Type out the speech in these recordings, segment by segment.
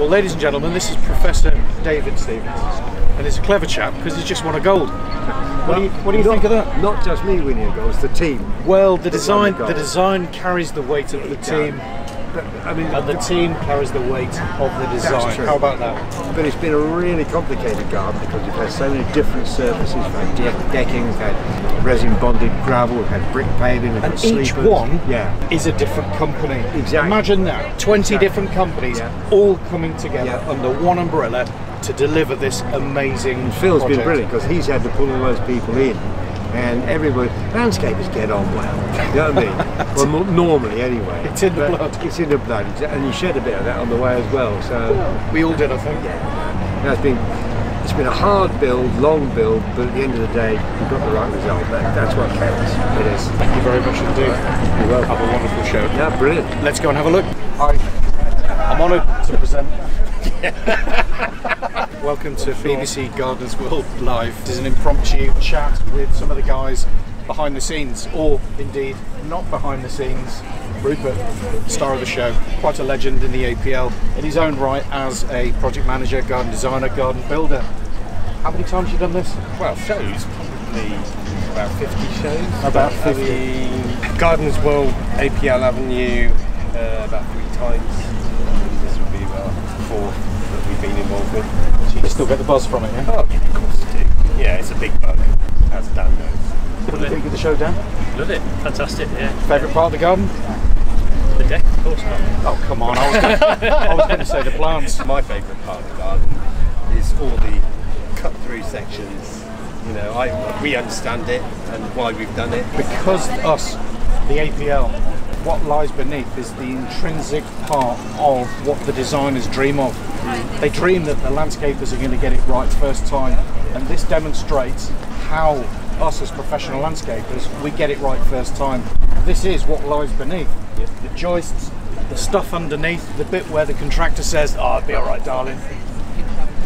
Well, ladies and gentlemen, this is Professor David Stevens, and he's a clever chap because he's just won a gold. What do you think of that? Not just me winning a gold, it's the team. Well, the design carries the weight of the team. But, I mean, and the team carries the weight of the design. How about that? But it's been a really complicated garden because we've had so many different surfaces. We've had decking, we've had resin bonded gravel, we've had brick paving, we've and had each sleepers. one is a different company. Exactly. Imagine that, 20 different companies all coming together under one umbrella to deliver this amazing and Phil's project. Been brilliant because he's had to pull all those people in. And everybody, landscapers get on well, you know what I mean? Well, normally anyway. It's in the blood. It's in the blood, and you shed a bit of that on the way as well. So we all did, I think. Yeah. No, it's been a hard build, long build, but at the end of the day, we've got the right result. That's what counts. It is. Thank you very much indeed. You're welcome. Have a wonderful show. Yeah, brilliant. Let's go and have a look. Hi. I'm honoured to present. Welcome to BBC Gardeners World Live. This is an impromptu chat with some of the guys behind the scenes, or indeed not behind the scenes. Rupert, star of the show, quite a legend in the APL in his own right as a project manager, garden designer, garden builder. How many times have you done this? Well, shows, probably about 50 shows. About 50. Gardeners World, APL Avenue, about 3 times. This will be about 4 that we've been involved with. You still get the buzz from it, yeah? Oh, yeah, of course you do. Yeah, it's a big bug, as Dan knows. What do you think of the show, Dan? Love it, fantastic, yeah. Favourite part of the garden? The deck, of course not. Oh, come on, I was going to say the plants. My favourite part of the garden is all the cut-through sections. You know, we understand it and why we've done it. Because us, the APL, what lies beneath is the intrinsic part of what the designers dream of. They dream that the landscapers are going to get it right first time, and this demonstrates how us as professional landscapers, we get it right first time. This is what lies beneath. The joists, the stuff underneath, the bit where the contractor says, oh, it'll be alright, darling.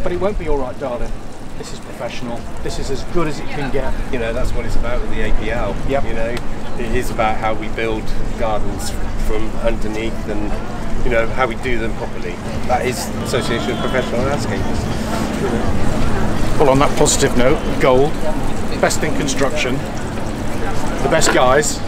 But it won't be alright, darling. This is professional. This is as good as it can get. You know, that's what it's about with the APL. Yep. You know, it is about how we build gardens from underneath and, you know, how we do them properly. That is the Association of Professional Landscapers. Well, on that positive note, gold, best in construction, the best guys.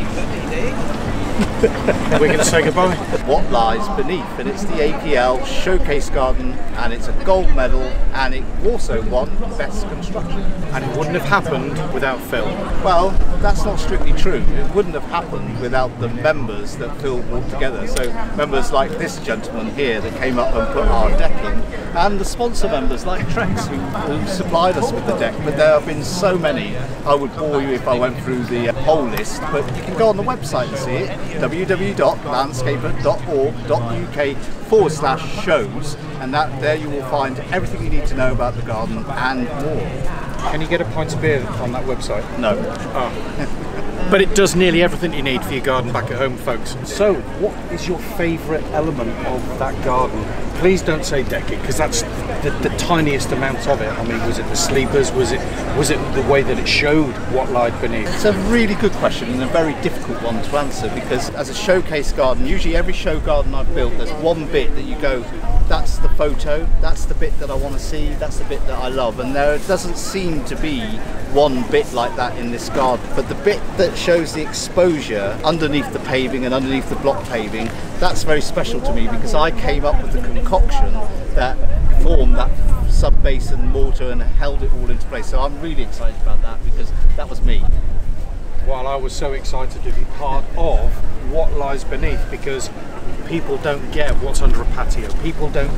We're going to say goodbye. What lies beneath, and it's the APL Showcase Garden, and it's a gold medal, and it also won Best Construction. And it wouldn't have happened without Phil. Well, that's not strictly true. It wouldn't have happened without the members that Phil brought together. So members like this gentleman here that came up and put our deck in, and the sponsor members like Trex who supplied us with the deck. But there have been so many, I would bore you if I went through the whole list, but you can go on the website and see it, www.landscaper.org.uk/shows, and there you will find everything you need to know about the garden and more. Can you get a pint of beer on that website? No. Oh. But it does nearly everything you need for your garden back at home, folks. So, what is your favourite element of that garden? Please don't say decking, because that's the tiniest amount of it. I mean, was it the sleepers? Was it the way that it showed what lied beneath? It's a really good question and a very difficult one to answer, because as a showcase garden, usually every show garden I've built, there's one bit that you go, that's the photo, that's the bit that I want to see, that's the bit that I love, and there doesn't seem to be one bit like that in this garden. But the bit that shows the exposure underneath the paving and underneath the block paving, that's very special to me, because I came up with the concoction that formed that sub-basin mortar and held it all into place. So I'm really excited about that, because that was me. Well, I was so excited to be part of what lies beneath, because people don't get what's under a patio. People don't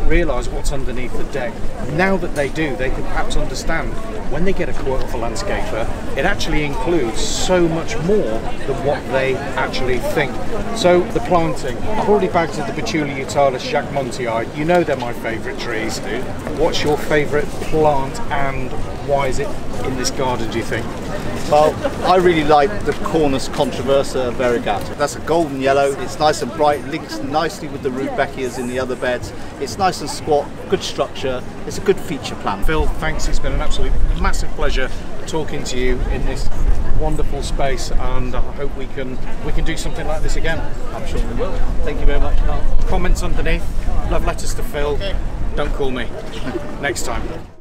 realise what's underneath the deck. Now that they do, they can perhaps understand when they get a quote off a landscaper, it actually includes so much more than what they actually think. So the planting, I've already bagged the Betula utalis Jacquemontii. You know they're my favourite trees. What's your favourite plant and why is it in this garden, do you think? Well, I really like the Cornus controversa variegata. That's a golden yellow, it's nice and bright, links nicely with the rudbeckias in the other beds. It's nice and squat, good structure, it's a good feature plant. Phil, thanks, it's been an absolute massive pleasure talking to you in this wonderful space, and I hope we can do something like this again. I'm sure we will. Thank you very much, Karl. Comments underneath, love letters to Phil. Don't call me. Next time.